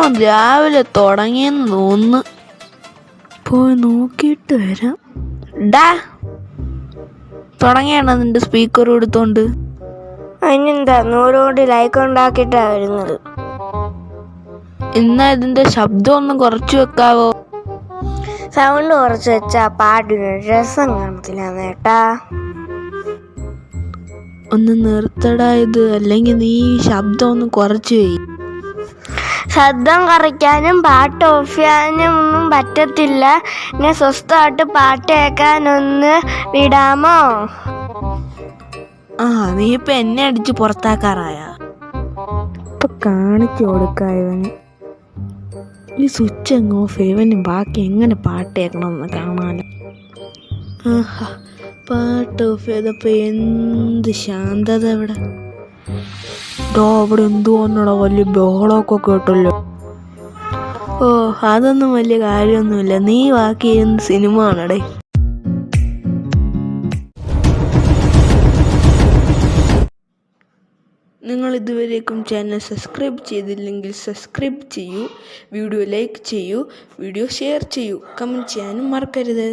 സംഭവം രാവിലെ തുടങ്ങിയെന്ന് തോന്നുന്നു. പോയി നോക്കിയിട്ട് വരാം. ഡാ, തുടങ്ങിയാണ് നിന്റെ സ്പീക്കർ എടുത്തോണ്ട്. അതിനെന്താ 100 കോടി ലൈക്ക് ഉണ്ടാക്കിയിട്ടാ വരുന്നത്. എന്നാ ഇതിന്റെ ശബ്ദം ഒന്ന് കുറച്ച് വെക്കാവോ? സൗണ്ട് കുറച്ച് വെച്ചാ പാട്ടിന് രസം കാണത്തില്ല നേട്ടാ. ഒന്ന് നിർത്തടാ ഇത്, അല്ലെങ്കിൽ നീ ശബ്ദം ഒന്ന് കുറച്ച് പോയി. ശബ്ദം കുറയ്ക്കാനും പാട്ട് ഓഫ് ചെയ്യാനും ഒന്നും പറ്റത്തില്ല. എന്നെ സ്വസ്ഥമായിട്ട് പാട്ട് കേൾക്കാനൊന്ന് വിടാമോ? നീ ഇപ്പൊ എന്നെ അടിച്ച് പുറത്താക്കാറായ? ഇപ്പൊ കാണിച്ചു കൊടുക്കായവന്. ഈ സ്വിച്ച് അങ്ങ് ഓഫ് ഇവനും ബാക്കി എങ്ങനെ പാട്ട് കേൾക്കണമെന്ന് കാണാനോ. പാട്ട് ഓഫ് ചെയ്തപ്പോ എന്ത് ശാന്തത ഇവിടെ. അവിടെ എന്തുകൊണ്ടാണോ വലിയ ബഹളമൊക്കെ കേട്ടല്ലോ. അതൊന്നും വലിയ കാര്യമൊന്നുമില്ല. നീ ബാക്കി എന്ത് സിനിമ ആണടേ. നിങ്ങൾ ഇതുവരേക്കും ചാനൽ സബ്സ്ക്രൈബ് ചെയ്തില്ലെങ്കിൽ സബ്സ്ക്രൈബ് ചെയ്യൂ, വീഡിയോ ലൈക്ക് ചെയ്യൂ, വീഡിയോ ഷെയർ ചെയ്യൂ, കമൻറ്റ് ചെയ്യാനും മറക്കരുത്.